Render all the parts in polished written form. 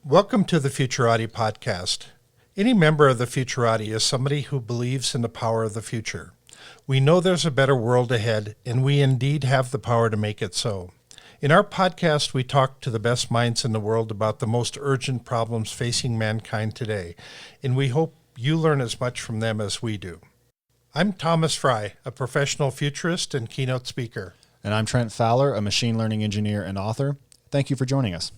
Welcome to the Futurati podcast. Any member of the Futurati is somebody who believes in the power of the future. We know there's a better world ahead, and we indeed have the power to make it so. In our podcast, we talk to the best minds in the world about the most urgent problems facing mankind today, and we hope you learn as much from them as we do. I'm Thomas Fry, a professional futurist and keynote speaker. And I'm Trent Fowler, a machine learning engineer and author. Thank you for joining us.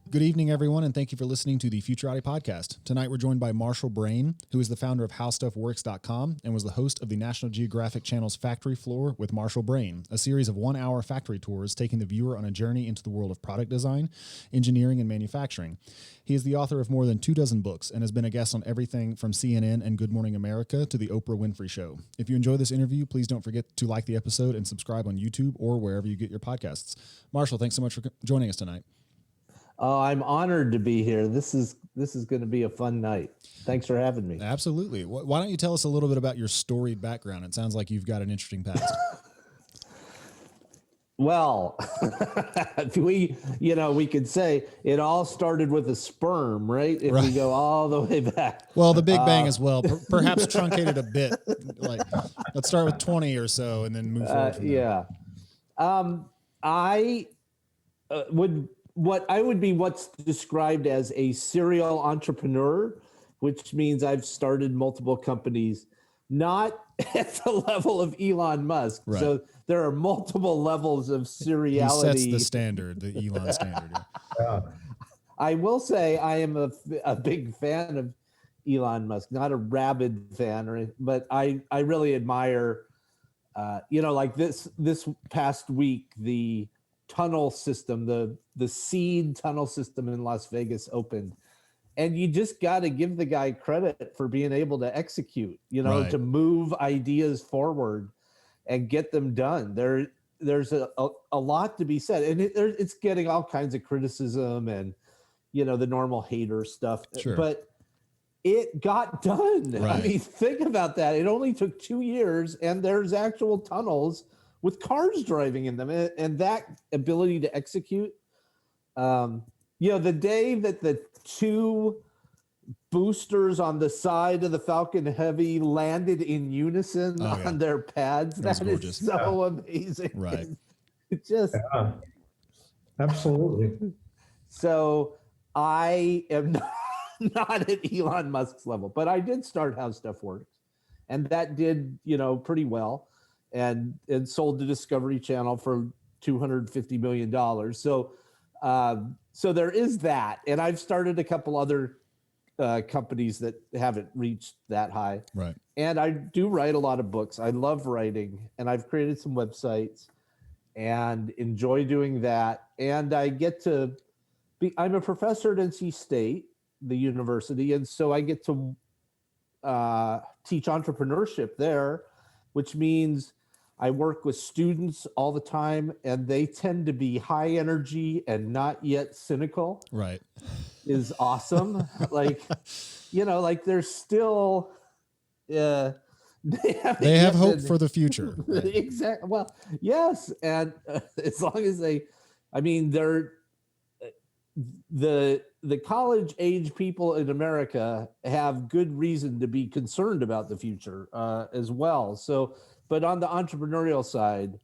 Good evening, everyone, and thank you for listening to the Futurati podcast. Tonight, we're joined by Marshall Brain, who is the founder of HowStuffWorks.com and was the host of the National Geographic Channel's Factory Floor with Marshall Brain, a series of one-hour factory tours taking the viewer on a journey into the world of product design, engineering, and manufacturing. He is the author of more than 24 books and has been a guest on everything from CNN and Good Morning America to the Oprah Winfrey Show. If you enjoy this interview, please don't forget to like the episode and subscribe on YouTube or wherever you get your podcasts. Marshall, thanks so much for joining us tonight. I'm honored to be here. This is going to be a fun night. Thanks for having me. Absolutely. Why don't you tell us a little bit about your storied background? It sounds like you've got an interesting past. Well, we could say it all started with a sperm, right? If we go all the way back. Well, the Big Bang as well, perhaps truncated a bit. Like, let's start with 20 or so and then move forward from there. I would be what's described as a serial entrepreneur, which means I've started multiple companies, not at the level of Elon Musk. Right. So there are multiple levels of seriality. He sets the standard, the Elon standard. Yeah. I will say I am a big fan of Elon Musk, not a rabid fan, but I really admire, like this past week, the tunnel system, the seed tunnel system in Las Vegas opened, and you just got to give the guy credit for being able to execute, Right. to move ideas forward and get them done. There's a lot to be said, and it's getting all kinds of criticism and the normal hater stuff. Sure. But it got done. Right. I mean, think about that. It only took 2 years, and there's actual tunnels with cars driving in them, and that ability to execute. The day that the 2 boosters on the side of the Falcon Heavy landed in unison on their pads, that is so amazing. Right. It just absolutely. So I am not at Elon Musk's level, but I did start How Stuff Works, and that did pretty well. And sold to Discovery Channel for $250 million. So there is that. And I've started a couple other companies that haven't reached that high. Right. And I do write a lot of books. I love writing, and I've created some websites and enjoy doing that. And I get to I'm a professor at NC State, the university, and so I get to teach entrepreneurship there, which means I work with students all the time, and they tend to be high energy and not yet cynical. Right. Is awesome. like they're still, they have hope for the future. Right. Exactly. Well, yes. And as long as they're the college age people in America have good reason to be concerned about the future as well. So, but on the entrepreneurial side,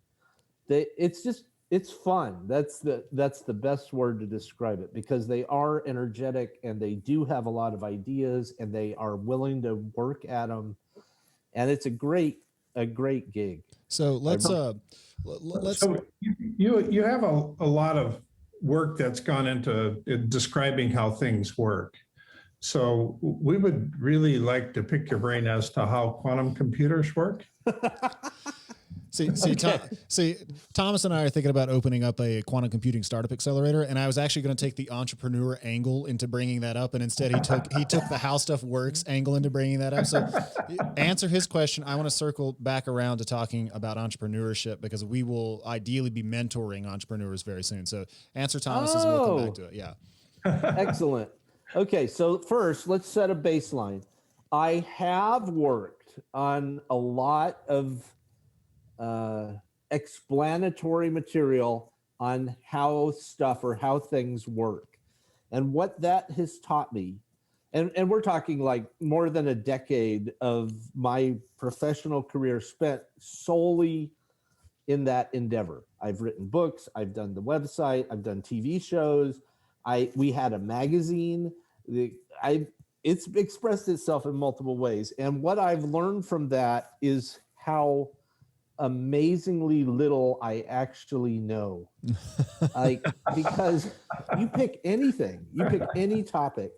it's fun. That's the best word to describe it, because they are energetic and they do have a lot of ideas and they are willing to work at them, and it's a great gig. So let's. So you have a lot of work that's gone into describing how things work. So we would really like to pick your brain as to how quantum computers work. See, Thomas and I are thinking about opening up a quantum computing startup accelerator, and I was actually going to take the entrepreneur angle into bringing that up, and instead he took the How Stuff Works angle into bringing that up. So, answer his question. I want to circle back around to talking about entrepreneurship, because we will ideally be mentoring entrepreneurs very soon. So, answer Thomas's, and we'll come back to it. Yeah. Excellent. Okay, so first, let's set a baseline. I have worked on a lot of explanatory material on how stuff or how things work. And what that has taught me, and we're talking like more than a decade of my professional career spent solely in that endeavor. I've written books, I've done the website, I've done TV shows. We had a magazine. It's expressed itself in multiple ways. And what I've learned from that is how amazingly little I actually know. Like, because you pick anything, you pick any topic,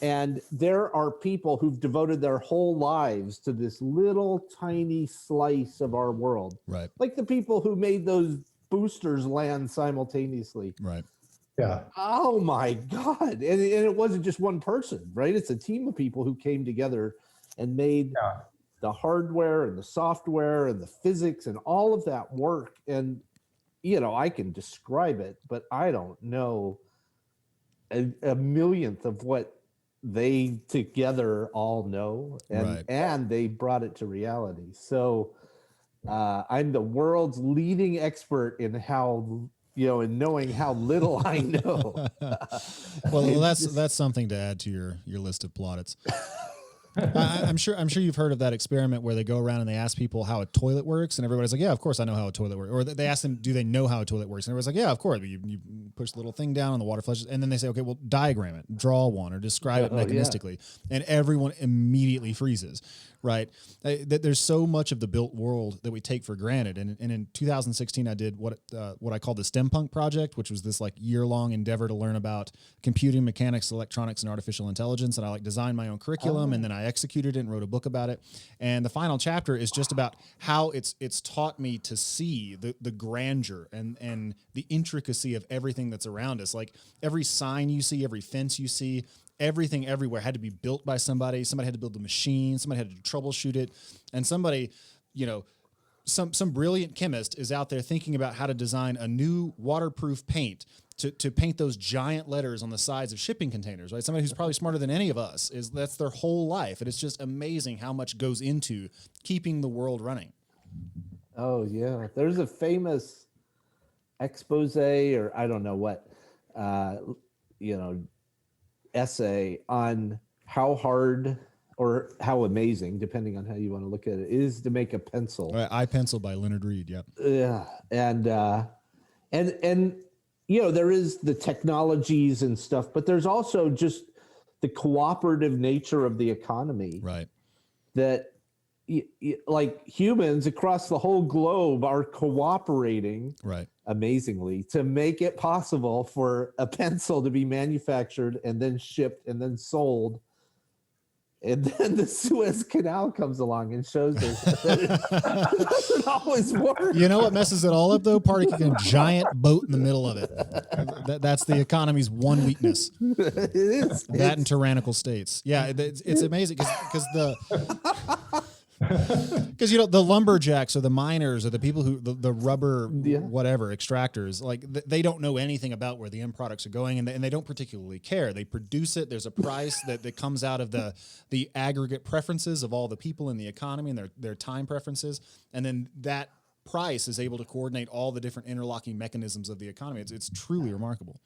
and there are people who've devoted their whole lives to this little tiny slice of our world. Right. Like the people who made those boosters land simultaneously. Right. Yeah. Oh my God. And it wasn't just one person, right? It's a team of people who came together and made the hardware and the software and the physics and all of that work. And, you know, I can describe it, but I don't know a millionth of what they together all know. And they brought it to reality. So I'm the world's leading expert in how, you know, and knowing how little I know. Well, that's something to add to your list of plaudits. I'm sure you've heard of that experiment where they go around and they ask people how a toilet works, and everybody's like, "Yeah, of course I know how a toilet works." Or they ask them, "Do they know how a toilet works?" And everybody's like, "Yeah, of course." You push the little thing down and the water flushes, and then they say, "Okay, well, diagram it, draw one, or describe it mechanistically," and everyone immediately freezes. Right? There's so much of the built world that we take for granted. And in 2016, I did what I call the STEM Punk project, which was this like year-long endeavor to learn about computing, mechanics, electronics, and artificial intelligence. And I designed my own curriculum, and then I executed it and wrote a book about it. And the final chapter is just about how it's taught me to see the grandeur and the intricacy of everything that's around us. Like every sign you see, every fence you see, everything everywhere had to be built by somebody. Somebody had to build the machine. Somebody had to troubleshoot it. And somebody, you know, some brilliant chemist is out there thinking about how to design a new waterproof paint to paint those giant letters on the sides of shipping containers, right? Somebody who's probably smarter than any of us that's their whole life. And it's just amazing how much goes into keeping the world running. Oh yeah. There's a famous expose, or I don't know what, essay on how hard or how amazing, depending on how you want to look at it, is to make a pencil. Right, iPencil by Leonard Reed. Yep. Yeah. And you know, there is the technologies and stuff, but there's also just the cooperative nature of the economy. Right. That like humans across the whole globe are cooperating. Right. Amazingly, to make it possible for a pencil to be manufactured and then shipped and then sold. And then the Suez Canal comes along and shows us that it doesn't always work. You know what messes it all up, though? Parking a giant boat in the middle of it. That's the economy's one weakness. It is. That and tyrannical states. Yeah, it's amazing because because you know the lumberjacks or the miners or the people who the rubber whatever extractors, like they don't know anything about where the end products are going, and they don't particularly care. They produce it. There's a price that comes out of the aggregate preferences of all the people in the economy and their time preferences, and then that price is able to coordinate all the different interlocking mechanisms of the economy. It's truly remarkable.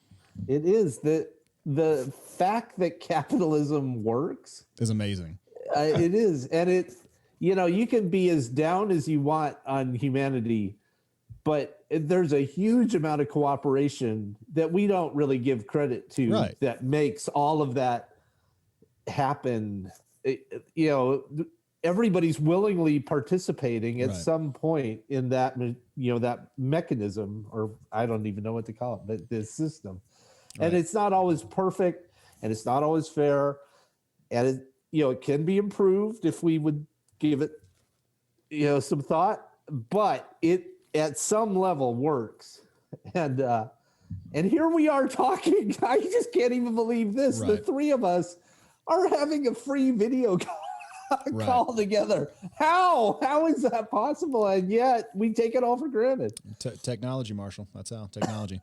It is. The fact that capitalism works is amazing. It is, and it. You know, you can be as down as you want on humanity, but there's a huge amount of cooperation that we don't really give credit to, right, that makes all of that happen. You know, everybody's willingly participating at some point in that, you know, that mechanism, or I don't even know what to call it, but this system. Right. And it's not always perfect, and it's not always fair, and it, you know, it can be improved if we would give it, you know, some thought, but it at some level works. And here we are talking. I just can't even believe this. Right. The three of us are having a free video call together. How is that possible? And yet we take it all for granted. Technology, Marshall. That's how technology.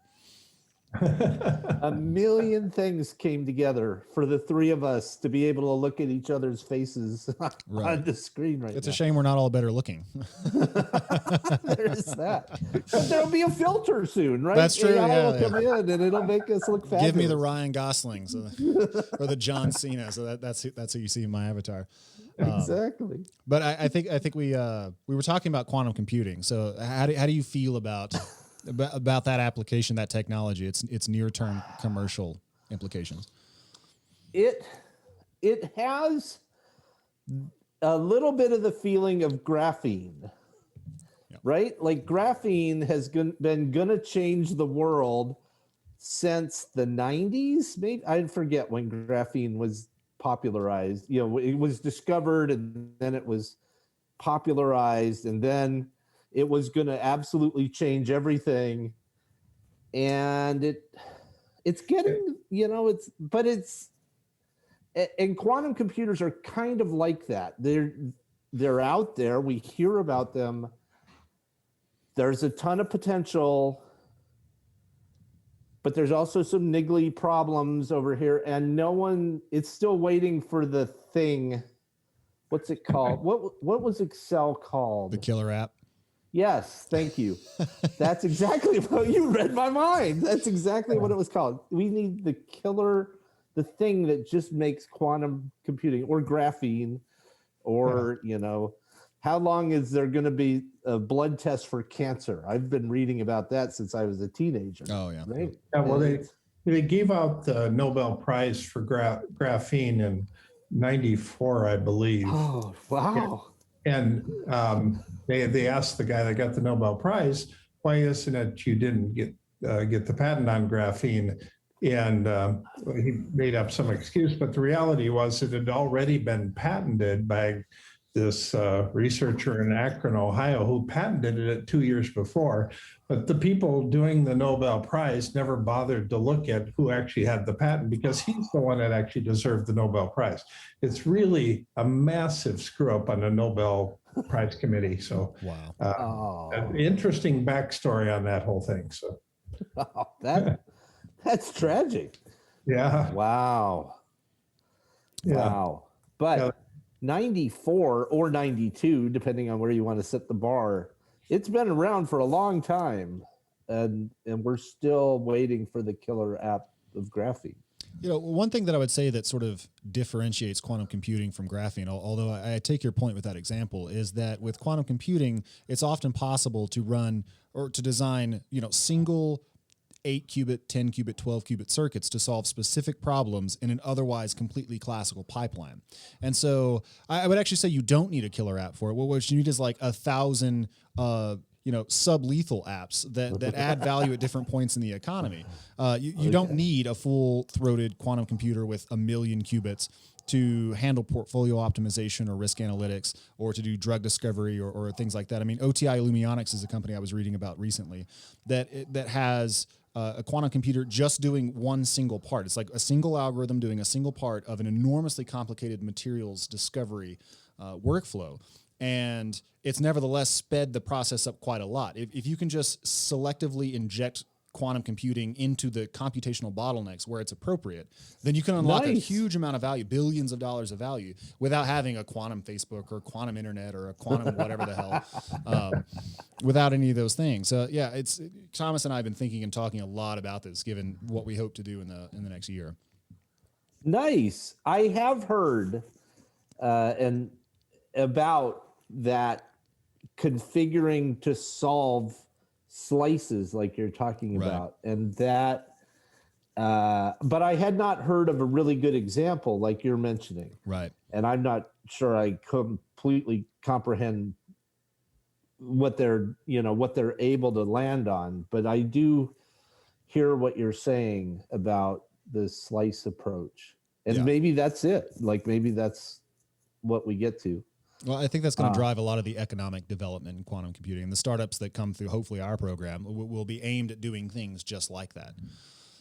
A million things came together for the three of us to be able to look at each other's faces on the screen right It's now. a shame we're not all better looking. There's that. But there'll be a filter soon, right? That's true. AI Yeah, will come in and it'll make us look fabulous. Give me the Ryan Goslings or the John Cena. So that's who you see in my avatar. Exactly. But I think we were talking about quantum computing. So how do you feel about that application, that technology, its near-term commercial implications? It has a little bit of the feeling of graphene, right? Like graphene has been going to change the world since the 90s. Maybe I forget when graphene was popularized. You know, it was discovered and then it was popularized and then it was going to absolutely change everything. And it's getting, you know, and quantum computers are kind of like that. They're out there. We hear about them. There's a ton of potential, but there's also some niggly problems over here. And it's still waiting for the thing. What's it called? What was Excel called? The killer app. Yes, thank you. That's exactly what you read my mind. That's exactly what it was called. We need the thing that just makes quantum computing or graphene or, you know, how long is there going to be a blood test for cancer? I've been reading about that since I was a teenager. Oh, yeah. Right? Yeah, well, they gave out the Nobel Prize for graphene in 94, I believe. Oh, wow. And they asked the guy that got the Nobel Prize, why isn't it you didn't get the patent on graphene? And he made up some excuse, but the reality was it had already been patented by this researcher in Akron, Ohio, who patented it 2 years before. But the people doing the Nobel Prize never bothered to look at who actually had the patent because he's the one that actually deserved the Nobel Prize. It's really a massive screw up on the Nobel Prize committee. So, wow, an interesting backstory on that whole thing. So, that's tragic. Yeah. Wow. Yeah. Wow. But 94 or 92, depending on where you want to set the bar, it's been around for a long time. And we're still waiting for the killer app of graphene. You know, one thing that I would say that sort of differentiates quantum computing from graphene, although I take your point with that example, is that with quantum computing, it's often possible to run or to design, you know, single 8-qubit, 10-qubit, 12-qubit circuits to solve specific problems in an otherwise completely classical pipeline. And so I would actually say you don't need a killer app for it. What you need is like 1,000 sublethal apps that add value at different points in the economy. You don't need a full-throated quantum computer with 1 million qubits to handle portfolio optimization or risk analytics or to do drug discovery or things like that. I mean, OTI Illumionics is a company I was reading about recently that has a quantum computer just doing one single part. It's like a single algorithm doing a single part of an enormously complicated materials discovery workflow. And it's nevertheless sped the process up quite a lot. If you can just selectively inject quantum computing into the computational bottlenecks where it's appropriate, then you can unlock a huge amount of value, billions of dollars of value, without having a quantum Facebook or quantum internet or a quantum whatever the hell, without any of those things. So yeah, Thomas and I have been thinking and talking a lot about this, given what we hope to do in the next year. Nice. I have heard and about that configuring to solve slices like you're talking about, and that but I had not heard of a really good example like you're mentioning, right? And I'm not sure I completely comprehend what they're able to land on, but I do hear what you're saying about the slice approach, and maybe that's it. Like maybe that's what we get to. Well, I think that's going to drive a lot of the economic development in quantum computing, and the startups that come through, hopefully our program, will be aimed at doing things just like that.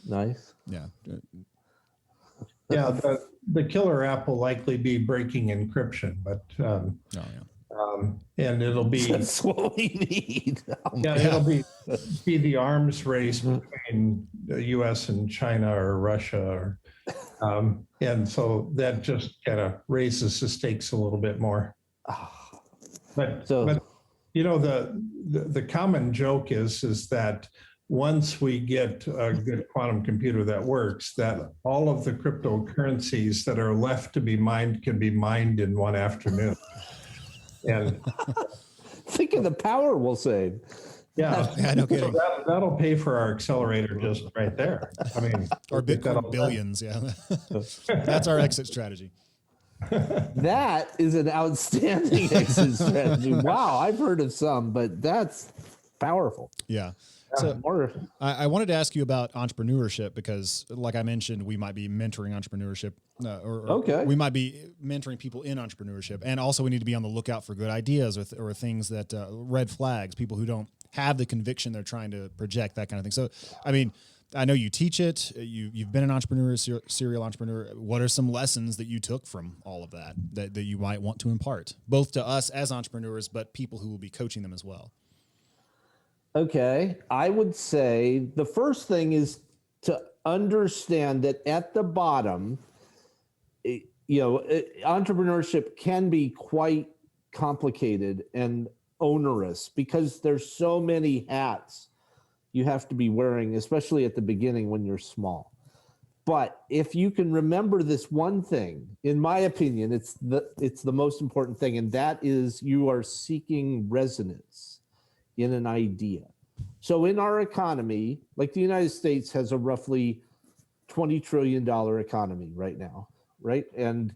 Nice. Yeah. Yeah, the killer app will likely be breaking encryption, but And it'll be That's what we need. it'll be the arms race between the U.S. and China or Russia, and so that just kind of raises the stakes a little bit more. But the common joke is that once we get a good quantum computer that works, that all of the cryptocurrencies that are left to be mined can be mined in one afternoon. And think of the power we'll save. Yeah, no kidding. So that'll pay for our accelerator just right there. I mean, our Bitcoin billions. Yeah, that's our exit strategy. That is an outstanding exit strategy. Wow, I've heard of some, but that's powerful. Yeah. So I wanted to ask you about entrepreneurship because, like I mentioned, we might be mentoring entrepreneurship, or we might be mentoring people in entrepreneurship, and also we need to be on the lookout for good ideas or things that red flags, people who don't have the conviction they're trying to project, that kind of thing. So, I mean, I know you teach it. You've been an entrepreneur, serial entrepreneur. What are some lessons that you took from all of that you might want to impart, both to us as entrepreneurs, but people who will be coaching them as well? Okay, I would say the first thing is to understand that at the bottom, entrepreneurship can be quite complicated and onerous because there's so many hats you have to be wearing, especially at the beginning when you're small. But if you can remember this one thing, in my opinion, it's the most important thing, and that is you are seeking resonance in an idea. So in our economy, like the United States has a roughly $20 trillion economy right now, right? And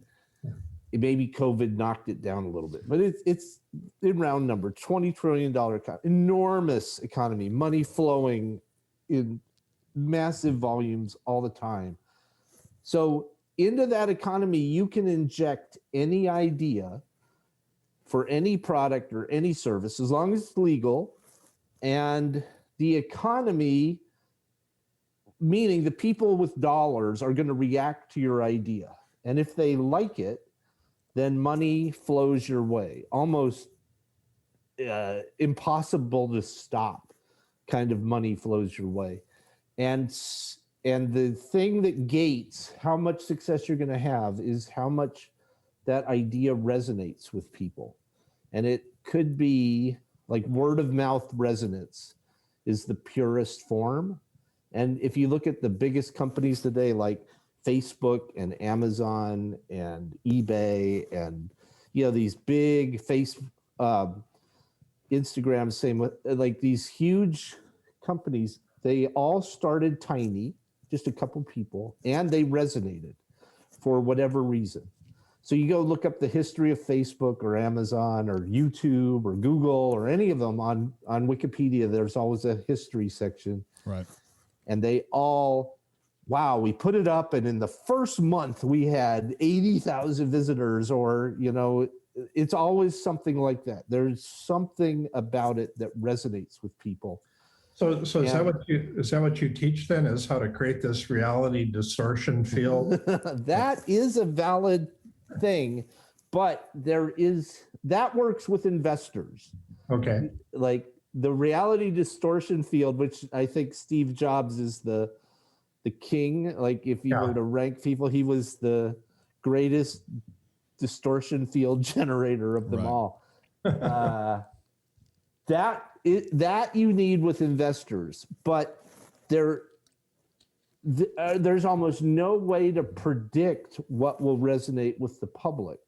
maybe COVID knocked it down a little bit, but it's in round number, $20 trillion enormous economy, money flowing in massive volumes all the time. So into that economy, you can inject any idea for any product or any service, as long as it's legal. And the economy, meaning the people with dollars, are going to react to your idea. And if they like it, then money flows your way. Almost impossible to stop kind of money flows your way. And the thing that gates how much success you're going to have is how much that idea resonates with people. And it could be like word of mouth resonance is the purest form. And if you look at the biggest companies today, like Facebook and Amazon and eBay and, these big Instagram, same with like these huge companies, they all started tiny, just a couple people, and they resonated for whatever reason. So you go look up the history of Facebook or Amazon or YouTube or Google or any of them on Wikipedia. There's always a history section. Right. And they all, wow, we put it up and in the first month we had 80,000 visitors, or, it's always something like that. There's something about it that resonates with people. So is that what you teach then, is how to create this reality distortion field? That is a valid thing, but that works with investors. Okay. Like the reality distortion field, which I think Steve Jobs is the king. Like if you were to rank people, he was the greatest distortion field generator of them all. That you need with investors, but there's almost no way to predict what will resonate with the public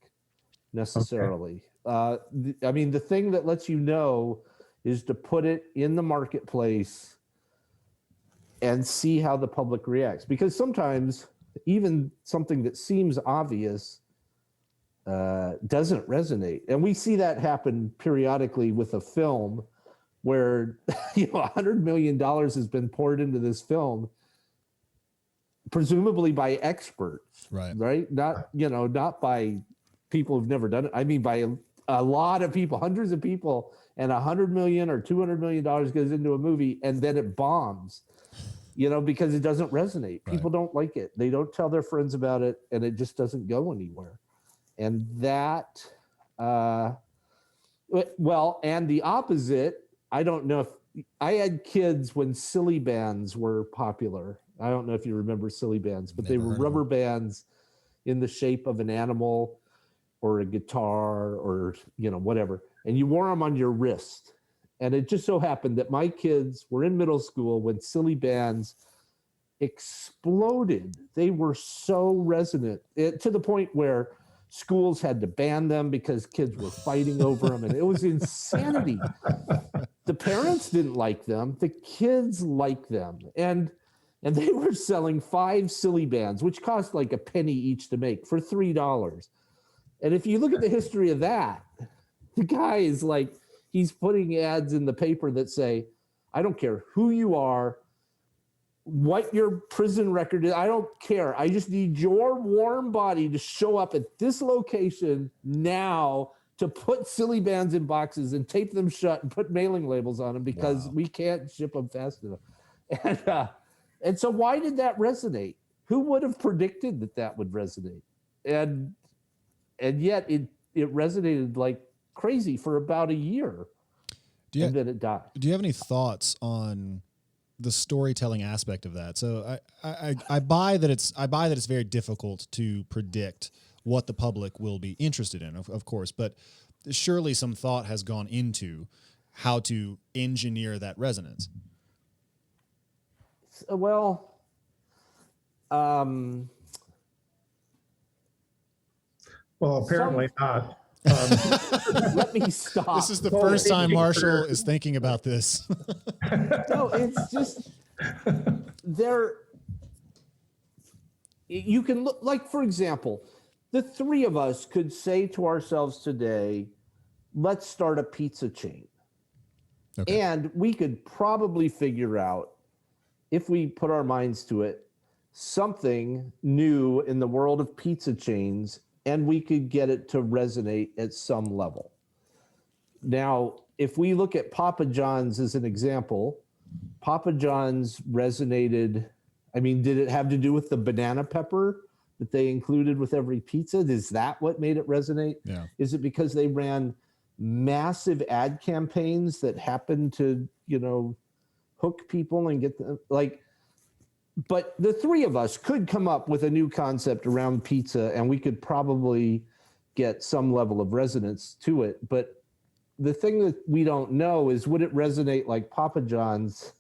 necessarily. Okay. The thing that lets you know is to put it in the marketplace and see how the public reacts. Because sometimes even something that seems obvious doesn't resonate. And we see that happen periodically with a film where $100 million has been poured into this film, presumably by experts, right? Not by people who've never done it. I mean, by a lot of people, hundreds of people, and $100 million or $200 million goes into a movie and then it bombs, because it doesn't resonate. Right. People don't like it. They don't tell their friends about it, and it just doesn't go anywhere. And that Well, and the opposite, I don't know if I had kids when silly bands were popular. I don't know if you remember silly bands, but they were rubber bands in the shape of an animal or a guitar or, whatever. And you wore them on your wrist. And it just so happened that my kids were in middle school when silly bands exploded. They were so resonant to the point where schools had to ban them because kids were fighting over them. And it was insanity. The parents didn't like them. The kids liked them. And they were selling 5 silly bands, which cost like a penny each to make, for $3. And if you look at the history of that, the guy is like, he's putting ads in the paper that say, I don't care who you are, what your prison record is. I don't care. I just need your warm body to show up at this location now to put silly bands in boxes and tape them shut and put mailing labels on them because we can't ship them fast enough. And so why did that resonate? Who would have predicted that would resonate? And yet it resonated like crazy for about a year. And then it died. Do you have any thoughts on the storytelling aspect of that? So I buy that it's very difficult to predict what the public will be interested in, of course, but surely some thought has gone into how to engineer that resonance. Well, apparently not. Let me stop. This is the first time Marshall is thinking about this. No, it's just you can look, like, for example, the 3 of us could say to ourselves today, let's start a pizza chain. Okay. And we could probably figure out, if we put our minds to it, something new in the world of pizza chains, and we could get it to resonate at some level. Now, if we look at Papa John's as an example, Papa John's resonated. I mean, did it have to do with the banana pepper that they included with every pizza? Is that what made it resonate? Yeah. Is it because they ran massive ad campaigns that happened to, hook people and get them but the 3 of us could come up with a new concept around pizza and we could probably get some level of resonance to it. But the thing that we don't know is, would it resonate like Papa John's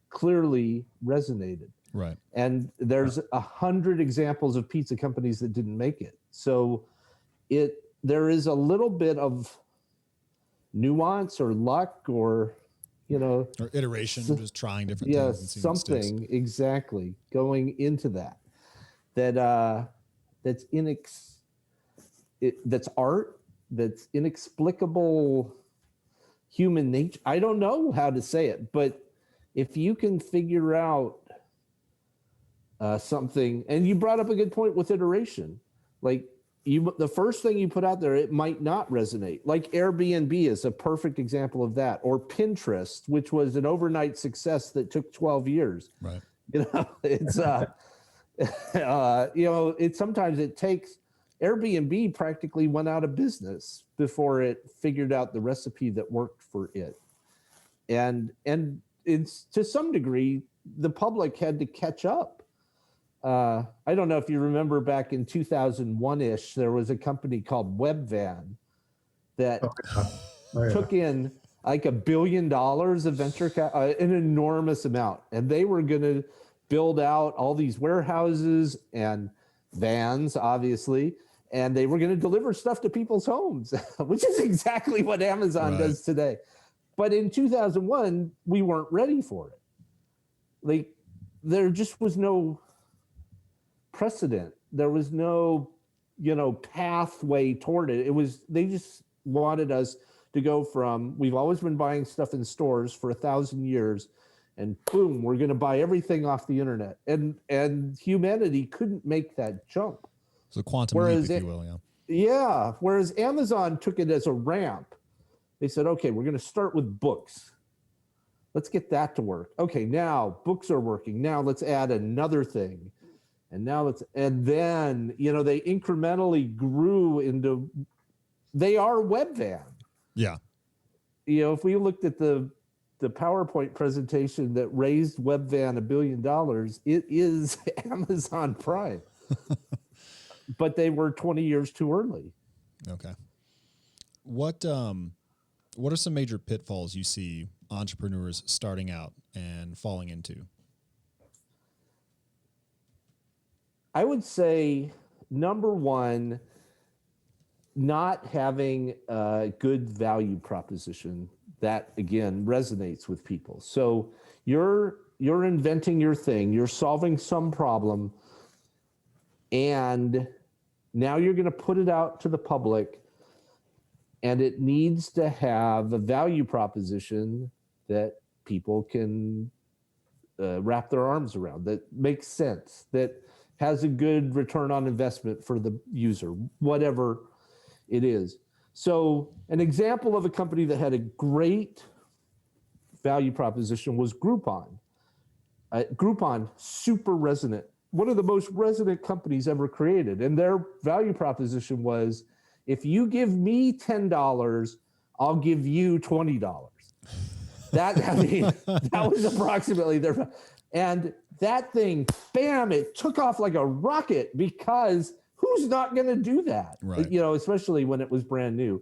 clearly resonated? Right. And there's 100 examples of pizza companies that didn't make it. So there is a little bit of nuance or luck or iteration, just trying different things. Yes, something exactly going into that's art, that's inexplicable human nature. I don't know how to say it, but if you can figure out something, and you brought up a good point with iteration, like the first thing you put out there, it might not resonate. Like Airbnb is a perfect example of that, or Pinterest, which was an overnight success that took 12 years. Right. It's sometimes it takes. Airbnb practically went out of business before it figured out the recipe that worked for it. And it's, to some degree, the public had to catch up. I don't know if you remember back in 2001-ish, there was a company called Webvan that took in like $1 billion of venture an enormous amount. And they were going to build out all these warehouses and vans, obviously, and they were going to deliver stuff to people's homes, which is exactly what Amazon does today. But in 2001, we weren't ready for it. Like, there just was no precedent. There was no, pathway toward it. They just wanted us to go from, we've always been buying stuff in stores for 1,000 years, and boom, we're going to buy everything off the internet. And humanity couldn't make that jump. So quantum leap, if you will, yeah. Yeah. Whereas Amazon took it as a ramp. They said, okay, we're going to start with books. Let's get that to work. Okay, now books are working. Now let's add another thing. And then, they incrementally grew into, they are Webvan. Yeah. if we looked at the PowerPoint presentation that raised Webvan $1 billion, it is Amazon Prime. But they were 20 years too early. Okay. What are some major pitfalls you see entrepreneurs starting out and falling into? I would say, number one, not having a good value proposition that, again, resonates with people. So you're inventing your thing, you're solving some problem, and now you're going to put it out to the public, and it needs to have a value proposition that people can wrap their arms around, that makes sense, that has a good return on investment for the user, whatever it is. So an example of a company that had a great value proposition was Groupon. Groupon, super resonant, one of the most resonant companies ever created. And their value proposition was, if you give me $10, I'll give you $20. That was approximately their, and that thing, bam, it took off like a rocket, because who's not going to do that? Right. Especially when it was brand new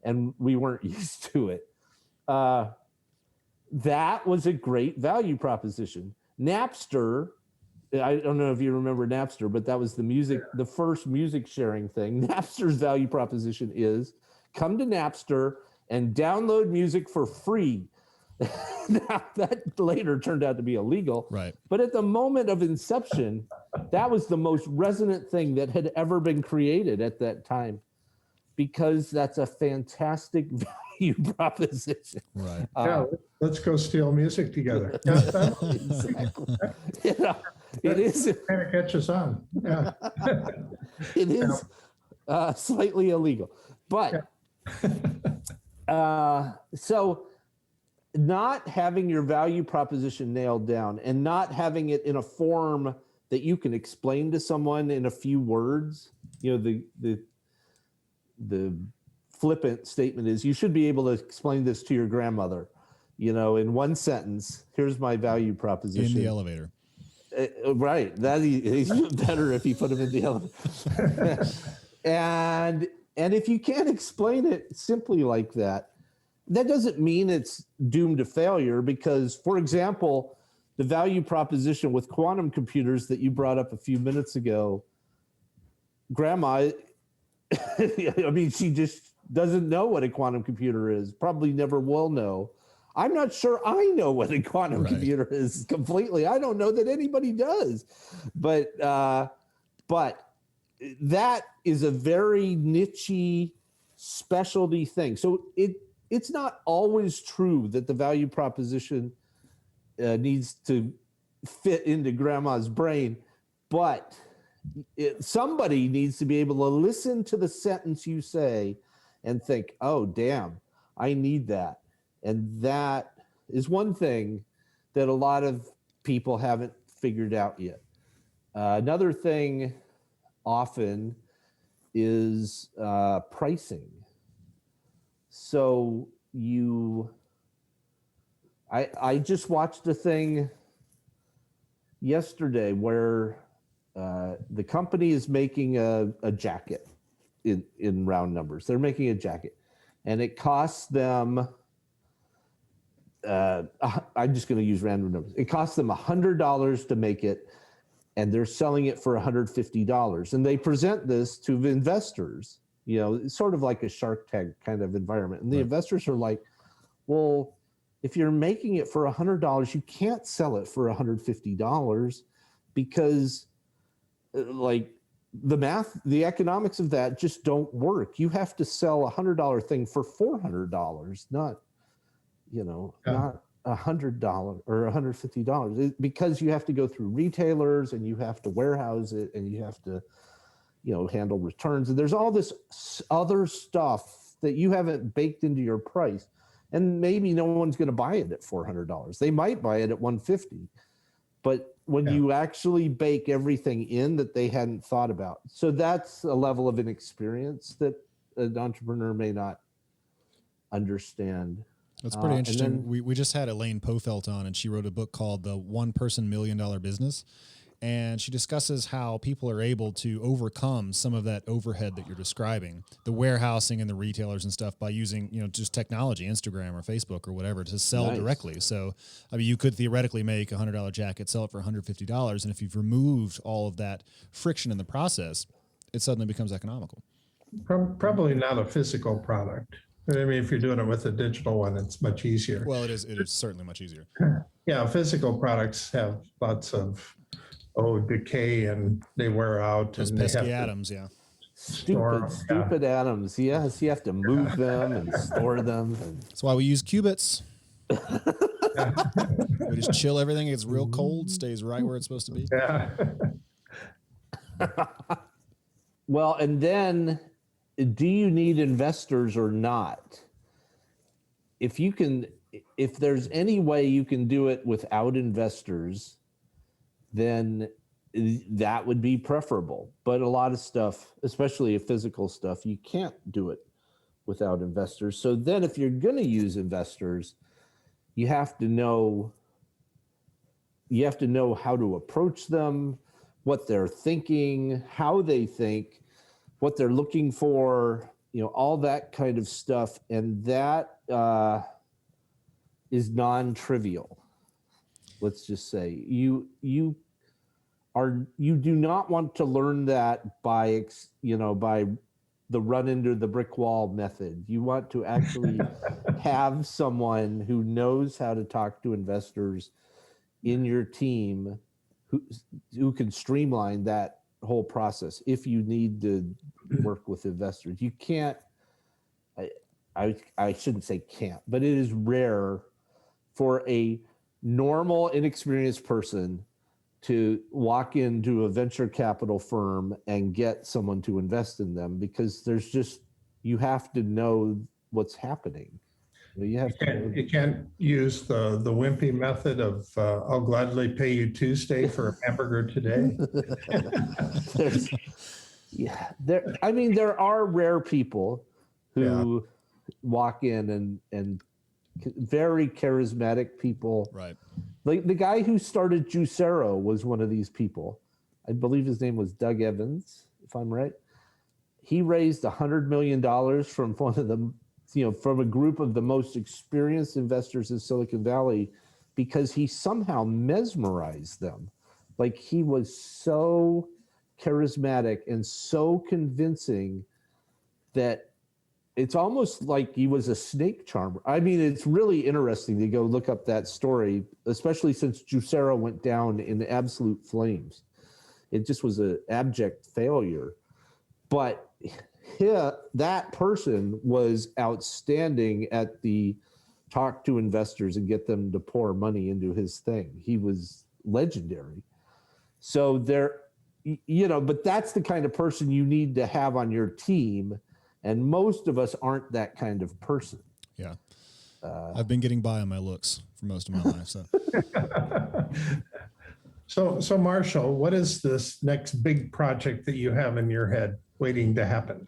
and we weren't used to it. That was a great value proposition. Napster, I don't know if you remember Napster, but that was the first music sharing thing. Napster's value proposition is, come to Napster and download music for free. Now, that later turned out to be illegal. Right. But at the moment of inception, that was the most resonant thing that had ever been created at that time, because that's a fantastic value proposition. Right. Let's go steal music together. Exactly. It is kind of catches on. Yeah. It is slightly illegal, but so not having your value proposition nailed down and not having it in a form that you can explain to someone in a few words. The flippant statement is, you should be able to explain this to your grandmother, in one sentence. Here's my value proposition. In the elevator. Right. That he's better if you put him in the elevator. And if you can't explain it simply like that, that doesn't mean it's doomed to failure, because, for example, the value proposition with quantum computers that you brought up a few minutes ago, Grandma, she just doesn't know what a quantum computer is, probably never will know. I'm not sure I know what a quantum computer is completely. I don't know that anybody does. But that is a very niche-y specialty thing. So it's not always true that the value proposition needs to fit into Grandma's brain, but somebody needs to be able to listen to the sentence you say and think, oh, damn, I need that. And that is one thing that a lot of people haven't figured out yet. Another thing often is pricing. So I just watched a thing yesterday where the company is making a jacket in round numbers. They're making a jacket, and it costs them, I'm just going to use random numbers. It costs them $100 to make it, and they're selling it for $150. And they present this to investors, it's sort of like a Shark Tank kind of environment. And the investors are like, well, if you're making it for $100, you can't sell it for $150, because the math, the economics of that just don't work. You have to sell $100 thing for $400, not not $100 or $150, because you have to go through retailers and you have to warehouse it and you have to, handle returns. And there's all this other stuff that you haven't baked into your price. And maybe no one's going to buy it at $400. They might buy it at $150. But when you actually bake everything in that they hadn't thought about. So that's a level of inexperience that an entrepreneur may not understand. That's pretty interesting. Then, We just had Elaine Pofelt on, and she wrote a book called The One Person $1 Million Business. And she discusses how people are able to overcome some of that overhead that you're describing, the warehousing and the retailers and stuff, by using, just technology, Instagram or Facebook or whatever, to sell directly. So, I mean, you could theoretically make a $100 jacket, sell it for $150. And if you've removed all of that friction in the process, it suddenly becomes economical. Probably not a physical product. I mean, if you're doing it with a digital one, it's much easier. Well, it is certainly much easier. Yeah, physical products have lots of decay, and they wear out. Those and pesky atoms, yeah. Stupid atoms. Yes, you have to move them and store them. That's why we use qubits. We just chill everything. It's real cold, stays right where it's supposed to be. Yeah. Well, and then, do you need investors or not? If there's any way you can do it without investors, then that would be preferable. But a lot of stuff, especially physical stuff, you can't do it without investors. So then if you're going to use investors, you have to know how to approach them, what they're thinking, how they think, what they're looking for, all that kind of stuff. And that is non-trivial. Let's just say you do not want to learn that by the run into the brick wall method. You want to actually have someone who knows how to talk to investors in your team who can streamline that whole process. If you need to work with investors, you can't, I shouldn't say can't, but it is rare for a normal, inexperienced person to walk into a venture capital firm and get someone to invest in them, because you have to know what's happening. You can't use the wimpy method of I'll gladly pay you Tuesday for a hamburger today. There are rare people who walk in and very charismatic people. Right. Like the guy who started Juicero was one of these people. I believe his name was Doug Evans, if I'm right. He raised $100 million from one of the, from a group of the most experienced investors in Silicon Valley, because he somehow mesmerized them. Like, he was so charismatic and so convincing that it's almost like he was a snake charmer. I mean, it's really interesting to go look up that story, especially since Juicero went down in absolute flames. It just was an abject failure. But that person was outstanding at the talk to investors and get them to pour money into his thing. He was legendary. So but that's the kind of person you need to have on your team. And most of us aren't that kind of person. Yeah. I've been getting by on my looks for most of my life. So Marshall, what is this next big project that you have in your head waiting to happen?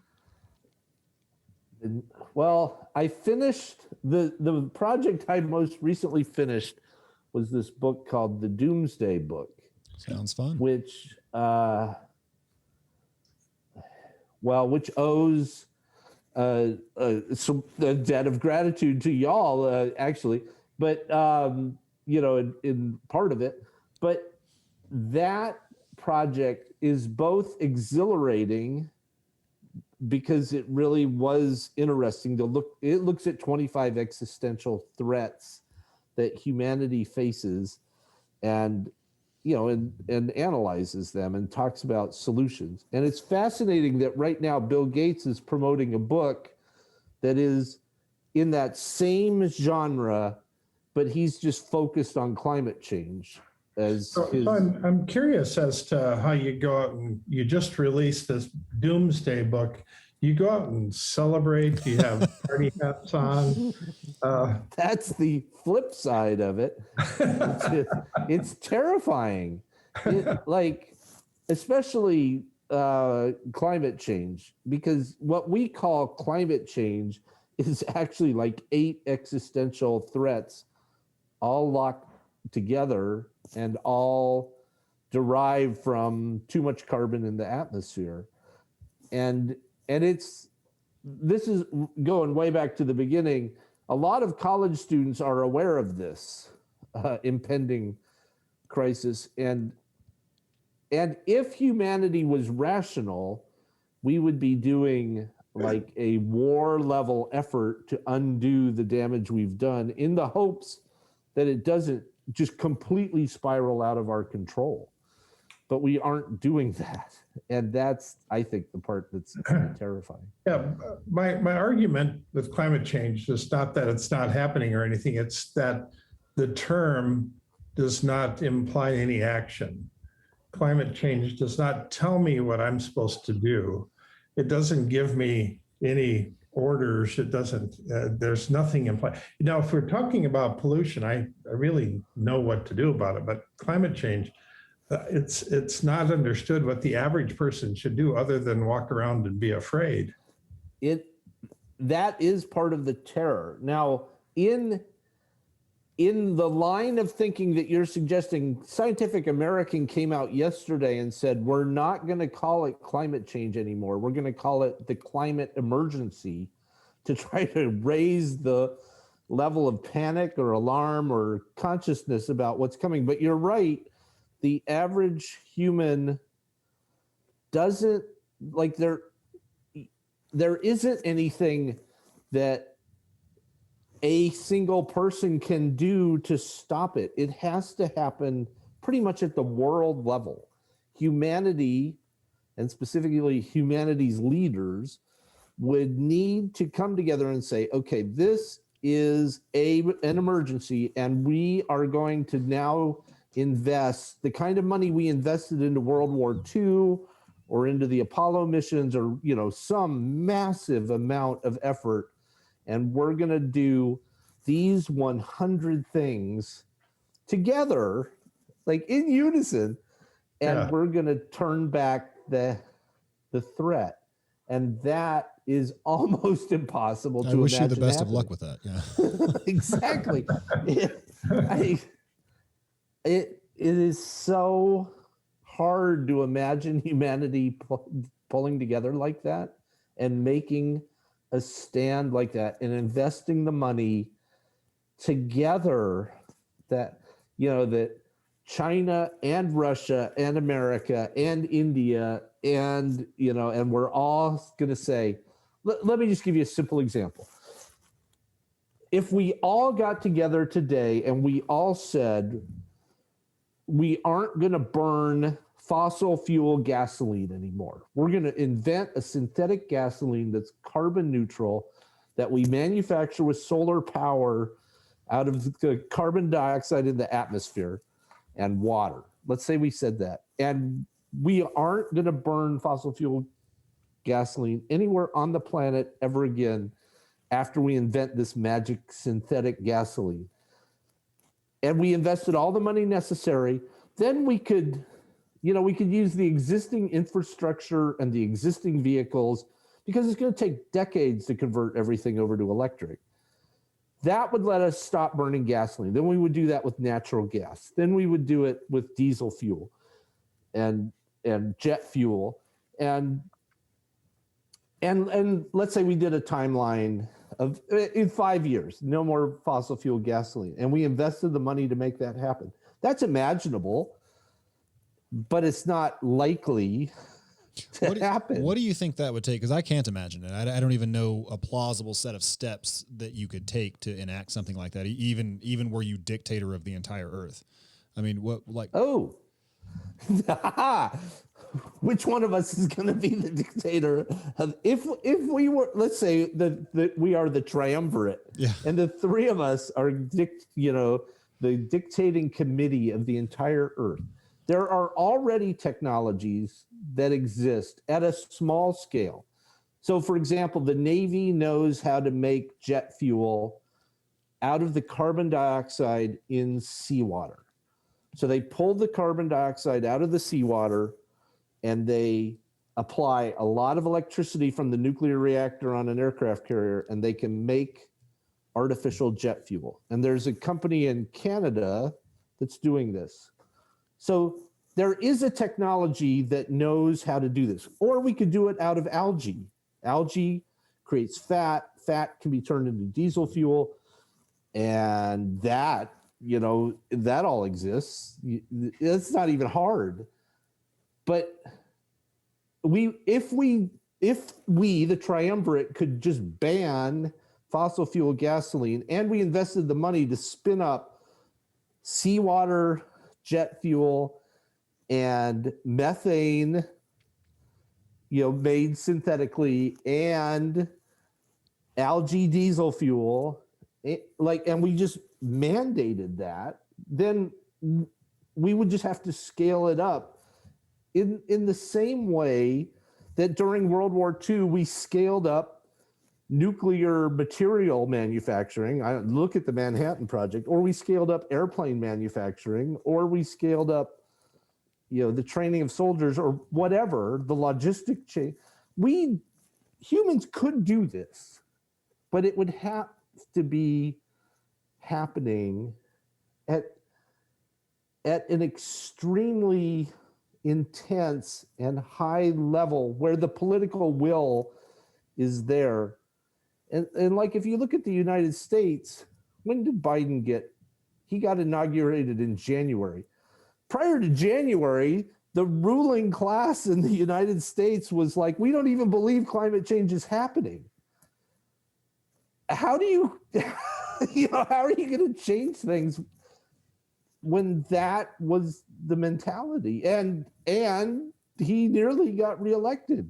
Well, I finished the project I most recently finished was this book called The Doomsday Book. Sounds fun. Which owes a debt of gratitude to y'all, actually, but in part of it. But that project is both exhilarating because it really was interesting to look. It looks at 25 existential threats that humanity faces, and analyzes them and talks about solutions. And it's fascinating that right now Bill Gates is promoting a book that is in that same genre, but he's just focused on climate change. I'm curious as to how you go out and you just released this Doomsday book. You go out and celebrate. You have party hats on. That's the flip side of it. It's terrifying. Especially climate change, because what we call climate change is actually like 8 existential threats all locked together and all derived from too much carbon in the atmosphere. And this is going way back to the beginning. A lot of college students are aware of this impending crisis. And if humanity was rational, we would be doing like a war level effort to undo the damage we've done in the hopes that it doesn't just completely spiral out of our control. But we aren't doing that. And that's, I think, the part that's terrifying. Yeah, my argument with climate change is not that it's not happening or anything. It's that the term does not imply any action. Climate change does not tell me what I'm supposed to do. It doesn't give me any orders. It doesn't, there's nothing implied. Now, if we're talking about pollution, I really know what to do about it, but climate change, it's not understood what the average person should do other than walk around and be afraid. That is part of the terror. Now, in the line of thinking that you're suggesting, Scientific American came out yesterday and said, we're not going to call it climate change anymore. We're going to call it the climate emergency to try to raise the level of panic or alarm or consciousness about what's coming. But you're right. The average human doesn't, like, there isn't anything that a single person can do to stop it. It has to happen pretty much at the world level. Humanity, and specifically humanity's leaders, would need to come together and say, okay, this is an emergency, and we are going to now invest the kind of money we invested into World War II or into the Apollo missions, or, you know, some massive amount of effort. And we're going to do these 100 things together, like in unison, and we're going to turn back the threat. And that is almost impossible to imagine. I wish you the best happening. of luck with that. Yeah. Exactly. It is so hard to imagine humanity pulling together like that and making a stand like that and investing the money together, that, you know, that China and Russia and America and India and, you know, and we're all going to say, let me just give you a simple example. If we all got together today and we all said, we aren't going to burn fossil fuel gasoline anymore. We're going to invent a synthetic gasoline that's carbon neutral, that we manufacture with solar power out of the carbon dioxide in the atmosphere and water. Let's say we said that. And we aren't going to burn fossil fuel gasoline anywhere on the planet ever again after we invent this magic synthetic gasoline. And we invested all the money necessary, then we could, you know, we could use the existing infrastructure and the existing vehicles, because it's going to take decades to convert everything over to electric. That would let us stop burning gasoline. Then we would do that with natural gas. Then we would do it with diesel fuel and jet fuel. And let's say we did a timeline of in 5 years, no more fossil fuel gasoline. And we invested the money to make that happen. That's imaginable, but it's not likely to happen. What do you think that would take? Because I can't imagine it. I don't even know a plausible set of steps that you could take to enact something like that, even were you dictator of the entire earth. I mean, what, like... Oh, which one of us is going to be the dictator? If we were, let's say that we are the triumvirate, and the three of us are, the dictating committee of the entire earth. There are already technologies that exist at a small scale. So, for example, the Navy knows how to make jet fuel out of the carbon dioxide in seawater. So they pull the carbon dioxide out of the seawater, and they apply a lot of electricity from the nuclear reactor on an aircraft carrier, and they can make artificial jet fuel. And there's a company in Canada that's doing this. So there is a technology that knows how to do this. Or we could do it out of algae. Algae creates fat. Fat can be turned into diesel fuel. And that, that all exists. It's not even hard. But if we, the triumvirate, could just ban fossil fuel gasoline, and we invested the money to spin up seawater jet fuel and methane, made synthetically, and algae diesel fuel, and we just mandated that, then we would just have to scale it up in the same way that during World War II, we scaled up nuclear material manufacturing. I look at the Manhattan Project, or we scaled up airplane manufacturing, or we scaled up, the training of soldiers, or whatever, the logistic chain. Humans could do this, but it would have to be happening at an extremely intense and high level where the political will is there. And like, if you look at the United States, when did Biden he got inaugurated in January. Prior to January, the ruling class in the United States was like, we don't even believe climate change is happening. How do you, how are you going to change things when that was the mentality? And he nearly got reelected.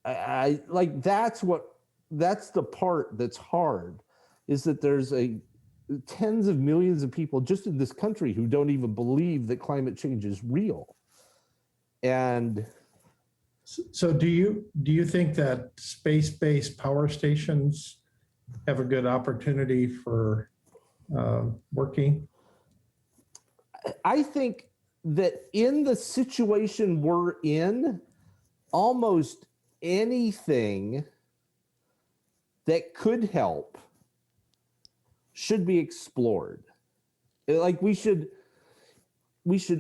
I like, that's the part that's hard, is that there's tens of millions of people just in this country who don't even believe that climate change is real. And so do you think that space-based power stations have a good opportunity for working? I think that in the situation we're in, almost anything that could help should be explored. Like, we should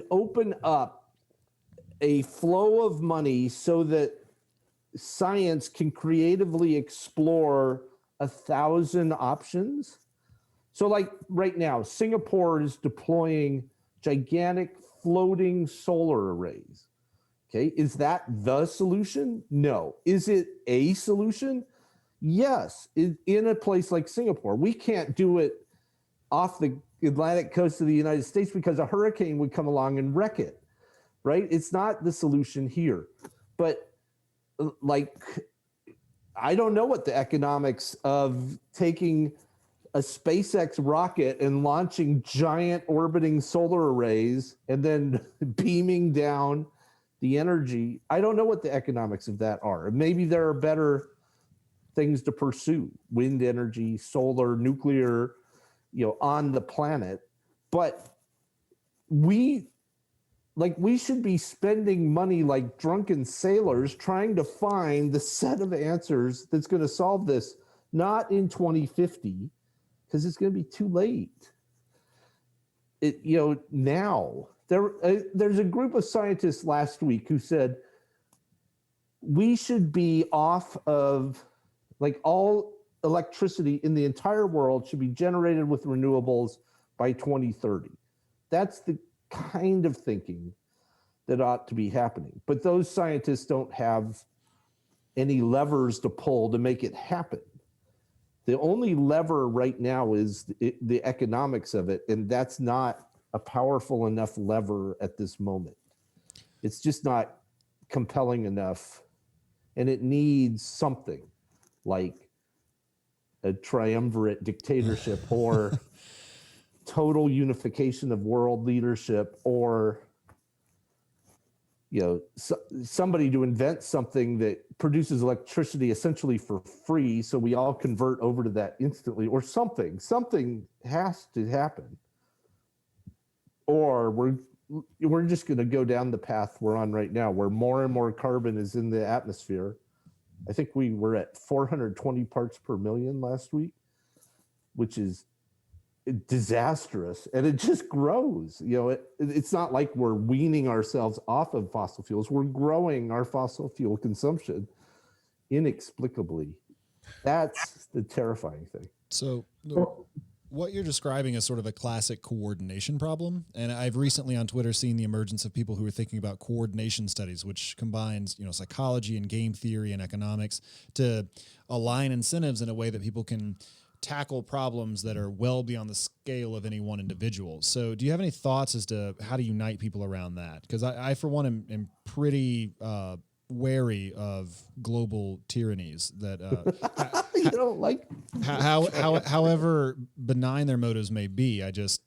open up a flow of money so that science can creatively explore 1,000 options. So like right now, Singapore is deploying gigantic floating solar arrays. Okay, is that the solution? No. Is it a solution? Yes. In a place like Singapore, we can't do it off the Atlantic coast of the United States because a hurricane would come along and wreck it, right? It's not the solution here. But like, I don't know what the economics of taking a SpaceX rocket and launching giant orbiting solar arrays and then beaming down the energy. I don't know what the economics of that are. Maybe there are better things to pursue: wind energy, solar, nuclear, on the planet. But we should be spending money like drunken sailors trying to find the set of answers that's going to solve this, not in 2050, because it's going to be too late. Now there's a group of scientists last week who said we should be off of, like, all electricity in the entire world should be generated with renewables by 2030. That's the kind of thinking that ought to be happening. But those scientists don't have any levers to pull to make it happen. The only lever right now is the economics of it, and that's not a powerful enough lever at this moment. It's just not compelling enough, and it needs something like a triumvirate dictatorship or total unification of world leadership, or somebody to invent something that produces electricity essentially for free, so we all convert over to that instantly, or something has to happen, or we're just going to go down the path we're on right now, where more and more carbon is in the atmosphere. I think we were at 420 parts per million last week, which is disastrous, and it just grows. It's not like we're weaning ourselves off of fossil fuels. We're growing our fossil fuel consumption inexplicably. That's the terrifying thing. So what you're describing is sort of a classic coordination problem. And I've recently on Twitter seen the emergence of people who are thinking about coordination studies, which combines, psychology and game theory and economics to align incentives in a way that people can tackle problems that are well beyond the scale of any one individual. So do you have any thoughts as to how to unite people around that? Because I for one, am pretty wary of global tyrannies that you don't like however benign their motives may be. I just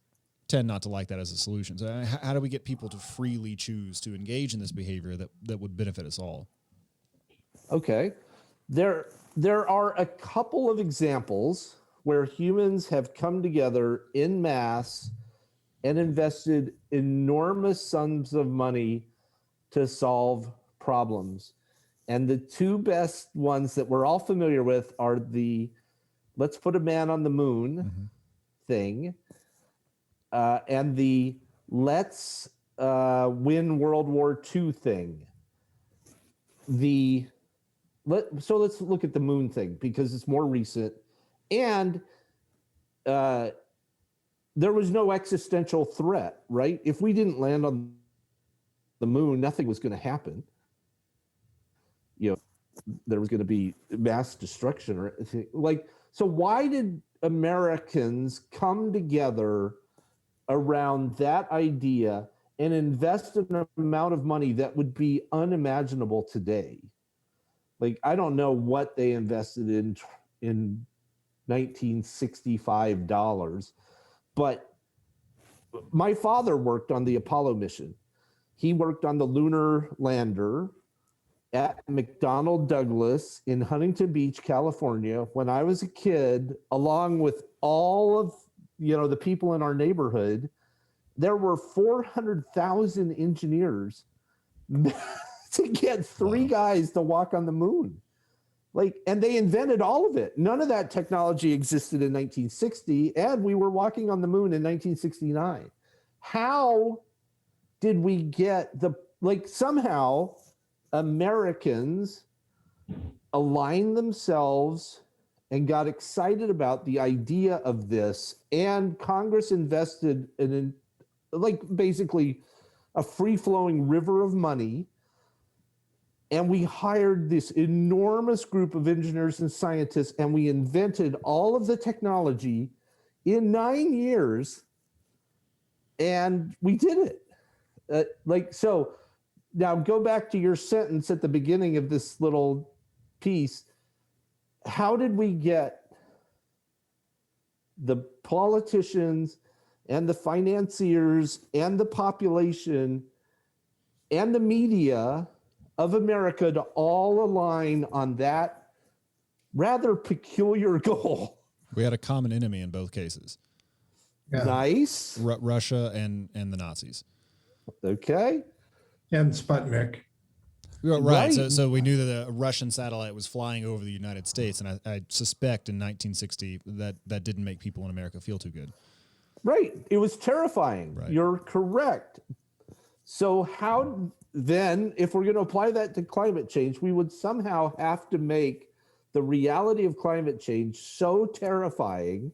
tend not to like that as a solution. So how do we get people to freely choose to engage in this behavior that would benefit us all? Okay. There are a couple of examples where humans have come together en masse and invested enormous sums of money to solve problems. And the two best ones that we're all familiar with are the let's put a man on the moon thing, and the let's win World War II thing. So let's look at the moon thing because it's more recent. And there was no existential threat, right? If we didn't land on the moon, nothing was going to happen. There was going to be mass destruction or like. So why did Americans come together around that idea and invest an amount of money that would be unimaginable today? Like, I don't know what they invested in 1965 dollars, but my father worked on the Apollo mission. He worked on the lunar lander at McDonnell Douglas in Huntington Beach, California, when I was a kid, along with all of the people in our neighborhood. There were 400,000 engineers to get three guys to walk on the moon. And they invented all of it. None of that technology existed in 1960, and we were walking on the moon in 1969. How did we get somehow Americans aligned themselves and got excited about the idea of this, and Congress invested in basically a free-flowing river of money. And we hired this enormous group of engineers and scientists, and we invented all of the technology in 9 years, and we did it. So now go back to your sentence at the beginning of this little piece. How did we get the politicians and the financiers and the population and the media of America to all align on that rather peculiar goal? We had a common enemy in both cases. Yeah. Nice. Russia and the Nazis. Okay. And Sputnik. Right. So we knew that a Russian satellite was flying over the United States, and I suspect in 1960 that didn't make people in America feel too good. Right. It was terrifying. Right. You're correct. So how then, if we're going to apply that to climate change, we would somehow have to make the reality of climate change so terrifying.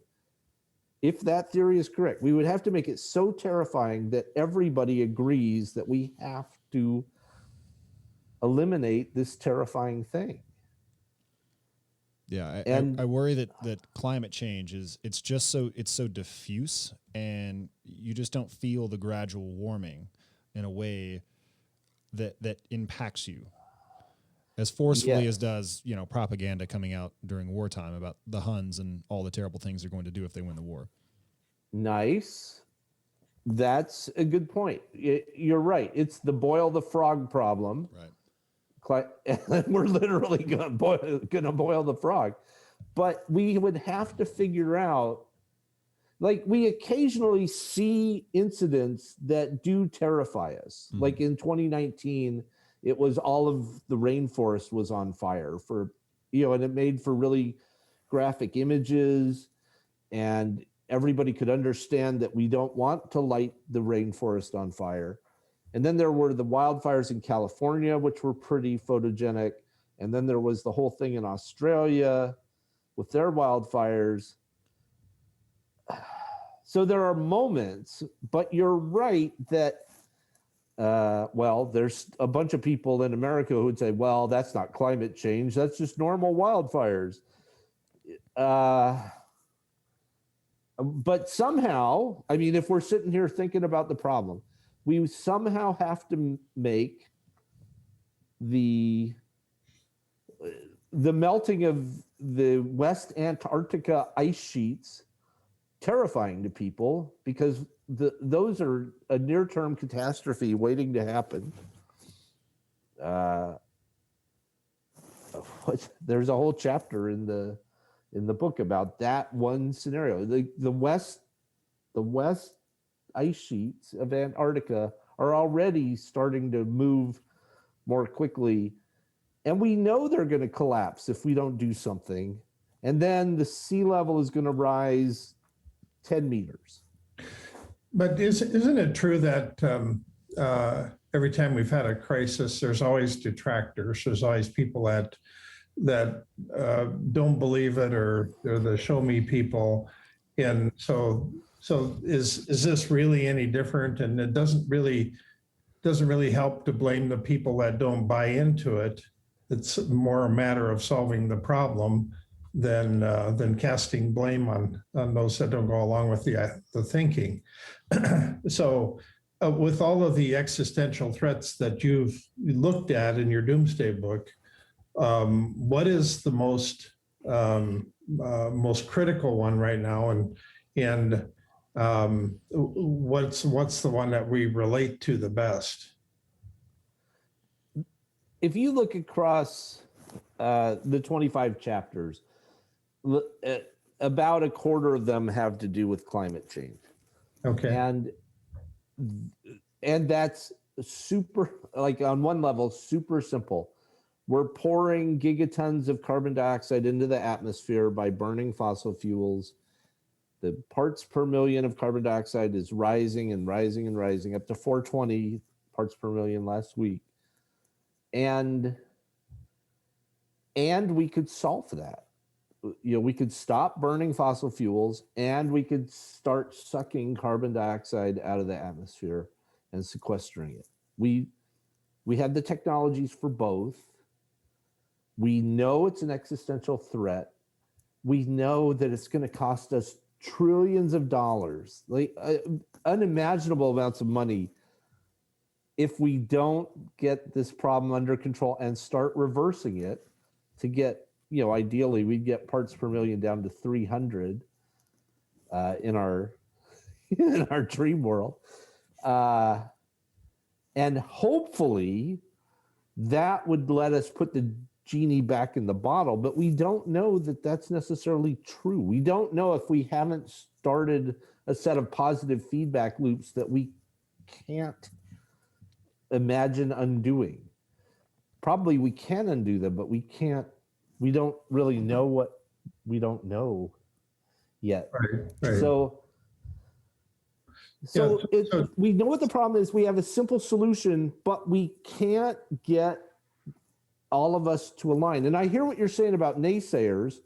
If that theory is correct, we would have to make it so terrifying that everybody agrees that we have to eliminate this terrifying thing. Yeah, And- I worry that climate change it's so diffuse, and you just don't feel the gradual warming in a way that impacts you as forcefully as does propaganda coming out during wartime about the Huns and all the terrible things they're going to do if they win the war. Nice. That's a good point. You're right. It's the boil the frog problem. Right. And we're literally going to boil the frog. But we would have to figure out, like we occasionally see incidents that do terrify us. Mhm. Like in 2019, it was all of the rainforest was on fire for, and it made for really graphic images, and everybody could understand that we don't want to light the rainforest on fire. And then there were the wildfires in California, which were pretty photogenic. And then there was the whole thing in Australia with their wildfires. So there are moments, but you're right that, there's a bunch of people in America who would say, well, that's not climate change. That's just normal wildfires. But somehow, I mean, if we're sitting here thinking about the problem, we somehow have to make the melting of the West Antarctica ice sheets terrifying to people, because those are a near-term catastrophe waiting to happen. There's a whole chapter in the book about that one scenario. The west ice sheets of Antarctica are already starting to move more quickly, and we know they're going to collapse if we don't do something. And then the sea level is going to rise 10 meters. But isn't it true that every time we've had a crisis, there's always detractors. There's always people that don't believe it, or they're the show me people. And so is this really any different? And it doesn't really help to blame the people that don't buy into it. It's more a matter of solving the problem than casting blame on those that don't go along with the thinking. So with all of the existential threats that you've looked at in your doomsday book, what is the most critical one right now, and what's the one that we relate to the best? If you look across the 25 chapters, about a quarter of them have to do with climate change. Okay. And that's super, like on one level, super simple. We're pouring gigatons of carbon dioxide into the atmosphere by burning fossil fuels. The parts per million of carbon dioxide is rising and rising and rising, up to 420 parts per million last week. And we could solve that. We could stop burning fossil fuels, and we could start sucking carbon dioxide out of the atmosphere and sequestering it. We have the technologies for both. We know it's an existential threat. We know that it's going to cost us trillions of dollars, like unimaginable amounts of money, if we don't get this problem under control and start reversing it to get, ideally we'd get parts per million down to 300 in our dream world. And hopefully that would let us put the genie back in the bottle, but we don't know that that's necessarily true. We don't know if we haven't started a set of positive feedback loops that we can't imagine undoing. Probably we can undo them, but we don't really know what we don't know yet. Right. So we know what the problem is. We have a simple solution, but we can't get all of us to align. And I hear what you're saying about naysayers,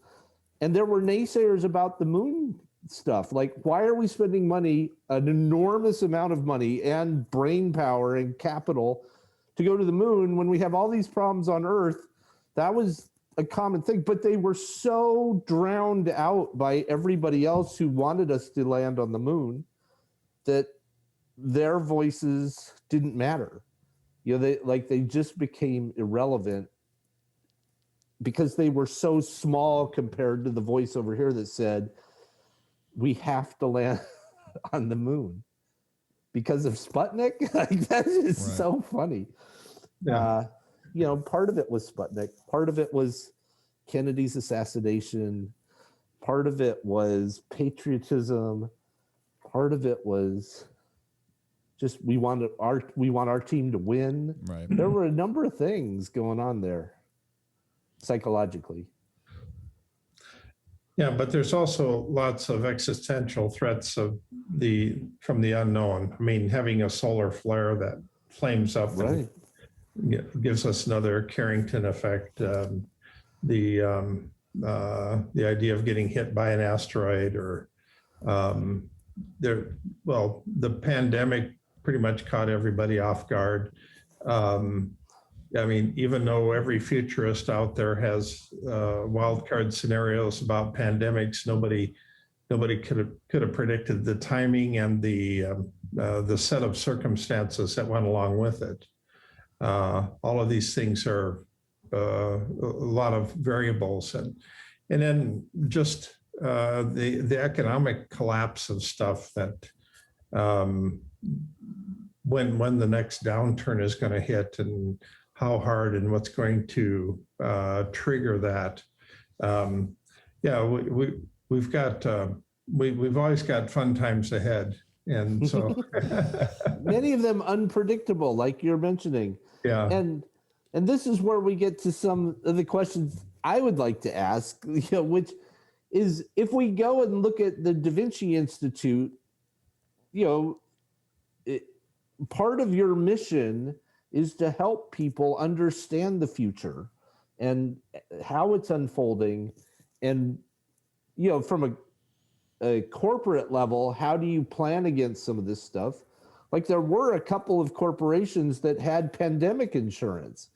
and there were naysayers about the moon stuff. Like, why are we spending money, an enormous amount of money and brain power and capital to go to the moon when we have all these problems on Earth? That was a common thing, but they were so drowned out by everybody else who wanted us to land on the moon that their voices didn't matter. They just became irrelevant because they were so small compared to the voice over here that said, we have to land on the moon because of Sputnik. Like, that is Right. so funny. Yeah. Part of it was Sputnik. Part of it was Kennedy's assassination. Part of it was patriotism. part of it was just we want our team to win. Right. There were a number of things going on there psychologically. Yeah, but there's also lots of existential threats from the unknown. I mean, having a solar flare that flames up Right. and gives us another Carrington effect. The idea of getting hit by an asteroid, or the pandemic pretty much caught everybody off guard. I mean, even though every futurist out there has wild card scenarios about pandemics, nobody could have predicted the timing and the set of circumstances that went along with it. All of these things are a lot of variables, and then just the economic collapse of stuff that when the next downturn is going to hit, and how hard, and what's going to trigger that. We've always got fun times ahead, and so Many of them unpredictable, like you're mentioning. yeah. And this is where we get to some of the questions I would like to ask, which is, if we go and look at the Da Vinci Institute, part of your mission is to help people understand the future and how it's unfolding. And, from a corporate level, how do you plan against some of this stuff? Like, there were a couple of corporations that had pandemic insurance,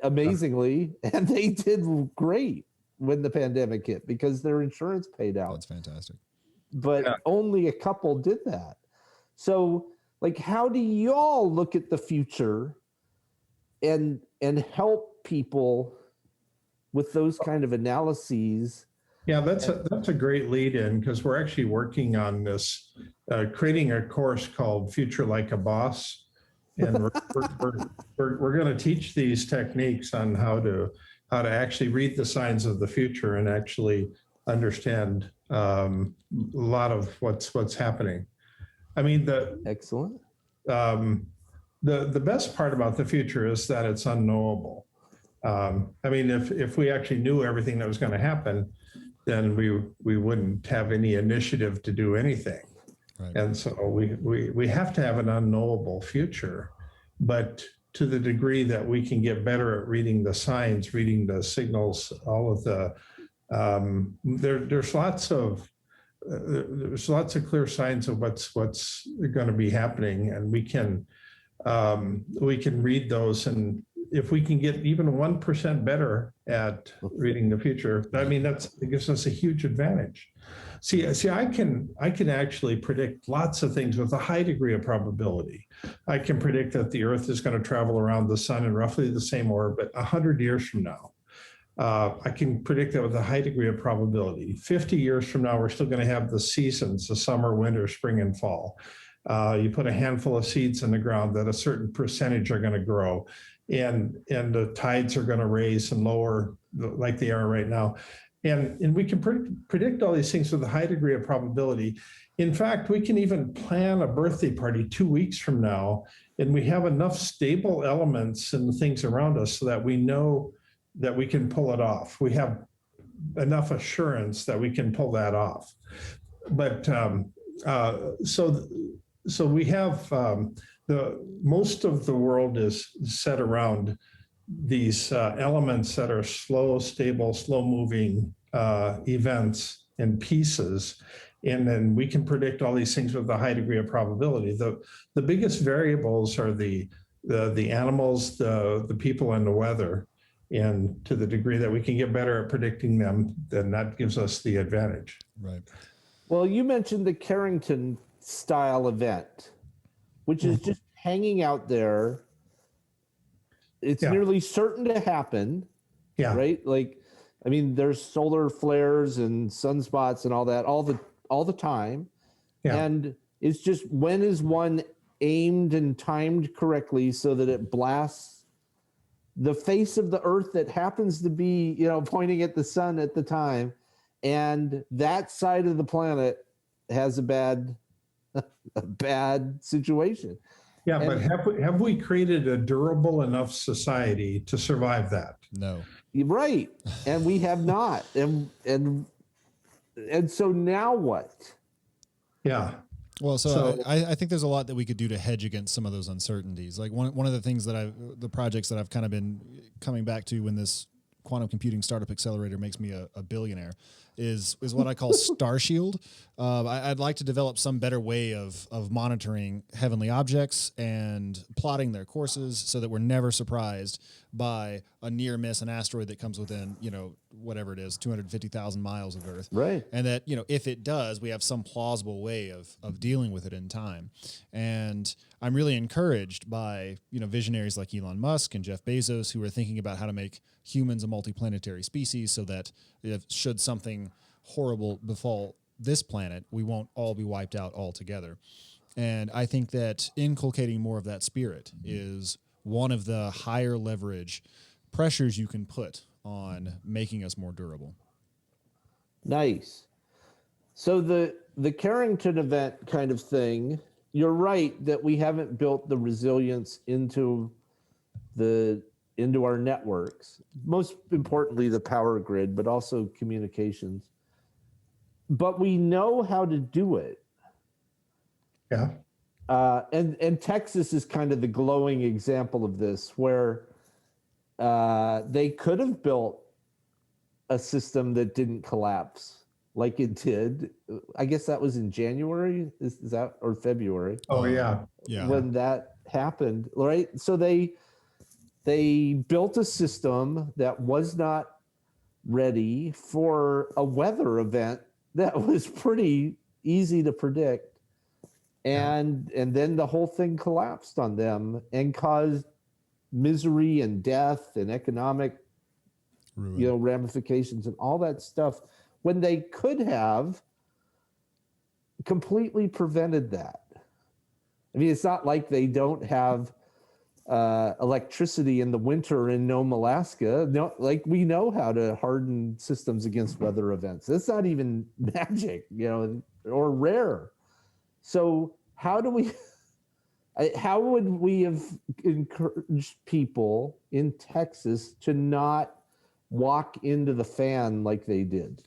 amazingly, and they did great when the pandemic hit because their insurance paid out. That's fantastic. But only a couple did that. So, like, how do y'all look at the future and help people with those kind of analyses? Yeah, that's a great lead in, because we're actually working on this, creating a course called Future Like a Boss, and we're going to teach these techniques on how to actually read the signs of the future and actually understand a lot of what's happening. I mean, Excellent. The best part about the future is that it's unknowable. I mean, if we actually knew everything that was going to happen, then we wouldn't have any initiative to do anything. Right. And so we have to have an unknowable future, but to the degree that we can get better at reading the signs, reading the signals, all of the there's lots of clear signs of what's going to be happening, and we can read those. And if we can get even 1% better at reading the future, I mean, it gives us a huge advantage. See, I can actually predict lots of things with a high degree of probability. I can predict that the Earth is going to travel around the sun in roughly the same orbit 100 years from now. I can predict that with a high degree of probability. 50 years from now, we're still going to have the seasons, the summer, winter, spring, and fall. You put a handful of seeds in the ground that a certain percentage are going to grow, and the tides are going to raise and lower like they are right now. And we can predict all these things with a high degree of probability. In fact, we can even plan a birthday party 2 weeks from now, and we have enough stable elements in the things around us so that we know that we can pull it off. We have enough assurance that we can pull that off. But so we have most of the world is set around these elements that are slow, stable, slow-moving events and pieces, and then we can predict all these things with a high degree of probability. The biggest variables are the animals, the people, and the weather. And to the degree that we can get better at predicting them, then that gives us the advantage. Right. Well, you mentioned the Carrington style event, which is just hanging out there. It's nearly certain to happen. Yeah. Right. Like, I mean, there's solar flares and sunspots and all that all the time. Yeah. And it's just, when is one aimed and timed correctly so that it blasts the face of the Earth that happens to be, pointing at the sun at the time, and that side of the planet has a bad a bad situation. Yeah, And- but have we created a durable enough society to survive that? No. Right. And we have not. And so now what? Yeah. Well, so So- I think there's a lot that we could do to hedge against some of those uncertainties. Like one of the things that the projects that I've kind of been coming back to when this quantum computing startup accelerator makes me a billionaire is what I call Star Shield. I'd like to develop some better way of monitoring heavenly objects and plotting their courses so that we're never surprised by a near miss, an asteroid that comes within, whatever it is, 250,000 miles of Earth. Right. And that, if it does, we have some plausible way of dealing with it in time. And I'm really encouraged by, visionaries like Elon Musk and Jeff Bezos who are thinking about how to make humans a multiplanetary species so that if should something horrible befall this planet, we won't all be wiped out altogether. And I think that inculcating more of that spirit is one of the higher leverage pressures you can put on making us more durable. Nice. So the Carrington event kind of thing, you're right that we haven't built the resilience into our networks. Most importantly, the power grid, but also communications. But we know how to do it. Yeah. And Texas is kind of the glowing example of this, where they could have built a system that didn't collapse like it did. I guess that was in January, is that, or February? Oh, yeah. Yeah. When that happened, right? So they built a system that was not ready for a weather event that was pretty easy to predict. And then the whole thing collapsed on them and caused misery and death and economic Ruin. ramifications and all that stuff, when they could have completely prevented that. I mean, it's not like they don't have electricity in the winter in Nome, Alaska. No, like we know how to harden systems against weather events. That's not even magic, or rare. So how would we have encouraged people in Texas to not walk into the fan like they did?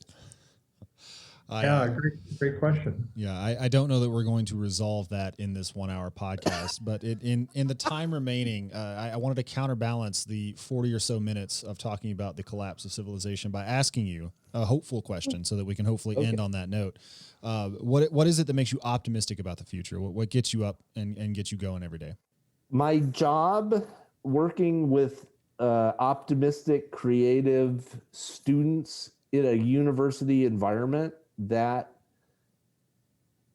Great question. Yeah, I don't know that we're going to resolve that in this 1 hour podcast, but in the time remaining, I wanted to counterbalance the 40 or so minutes of talking about the collapse of civilization by asking you a hopeful question so that we can hopefully end on that note. What is it that makes you optimistic about the future? What gets you up and gets you going every day? My job working with optimistic, creative students in a university environment, that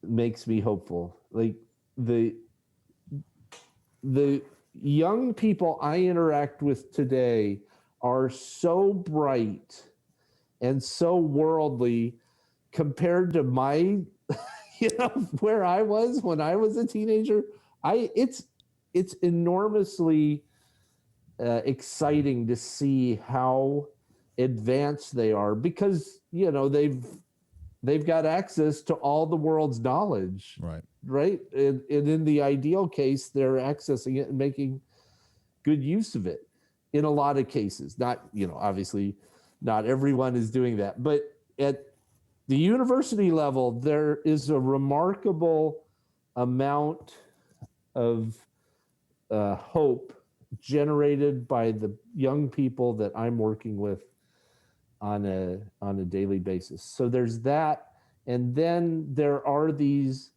makes me hopeful. Like the young people I interact with today are so bright and so worldly compared to my where I was when I was a teenager. It's enormously exciting to see how advanced they are, because they've got access to all the world's knowledge, right? And in the ideal case, they're accessing it and making good use of it in a lot of cases. Not, obviously not everyone is doing that, but at the university level, there is a remarkable amount of hope generated by the young people that I'm working with on a daily basis. So there's that. And then there are these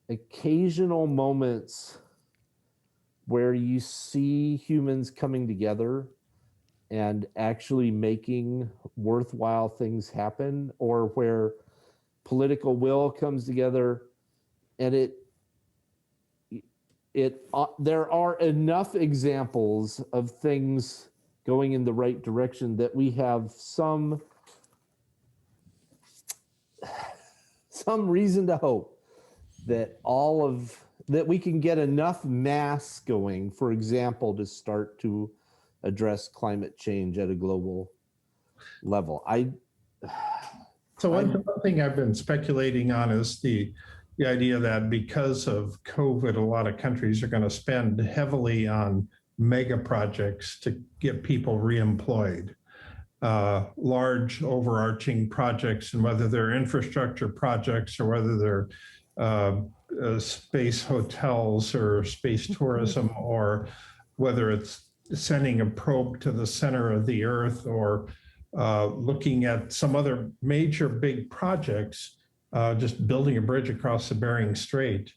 occasional moments where you see humans coming together and actually making worthwhile things happen, or where political will comes together, and there are enough examples of things going in the right direction that we have some reason to hope that that we can get enough mass going, for example, to start to address climate change at a global level. So one thing I've been speculating on is the the idea that because of COVID, a lot of countries are going to spend heavily on mega projects to get people reemployed. Large overarching projects, and whether they're infrastructure projects or whether they're space hotels or space tourism, or whether it's sending a probe to the center of the Earth, or looking at some other major big projects, just building a bridge across the Bering Strait.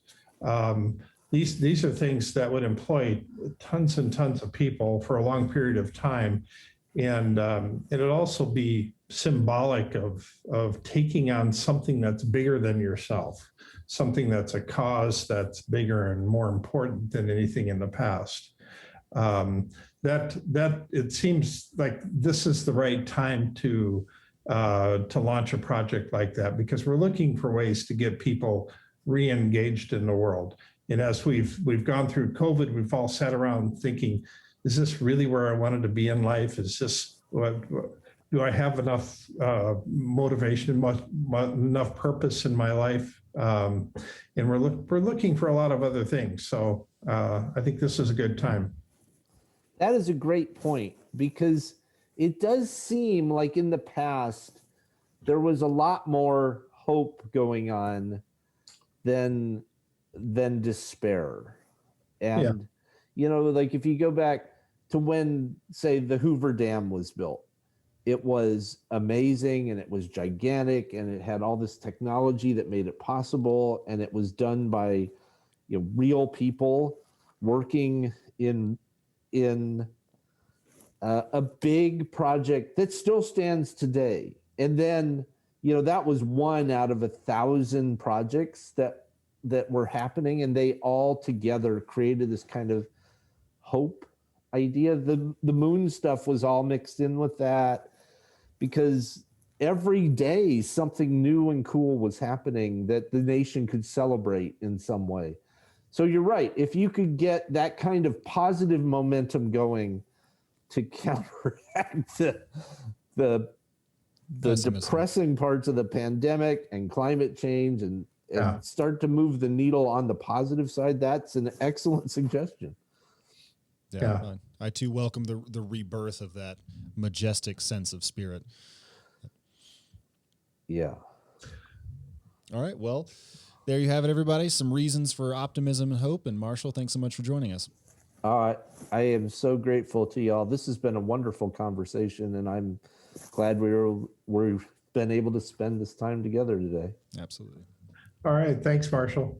These are things that would employ tons and tons of people for a long period of time. And it'd also be symbolic of taking on something that's bigger than yourself, something that's a cause that's bigger and more important than anything in the past. That it seems like this is the right time to launch a project like that, because we're looking for ways to get people re-engaged in the world. And as we've gone through COVID, we've all sat around thinking, is this really where I wanted to be in life? Is this do I have enough motivation, enough purpose in my life? And we're looking for a lot of other things. So I think this is a good time. That is a great point, because it does seem like in the past there was a lot more hope going on than despair. And like if you go back to when, say, the Hoover Dam was built, it was amazing and it was gigantic and it had all this technology that made it possible, and it was done by real people working in a big project that still stands today. And then that was one out of 1,000 projects that were happening, and they all together created this kind of hope idea. The moon stuff was all mixed in with that, because every day something new and cool was happening that the nation could celebrate in some way. So you're right. If you could get that kind of positive momentum going to counteract the depressing parts of the pandemic and climate change, and start to move the needle on the positive side, that's an excellent suggestion. Yeah. I too welcome the rebirth of that majestic sense of spirit. Yeah. All right. Well, there you have it, everybody. Some reasons for optimism and hope. And Marshall, thanks so much for joining us. I am so grateful to y'all. This has been a wonderful conversation, and I'm glad we've been able to spend this time together today. Absolutely. All right. Thanks, Marshall.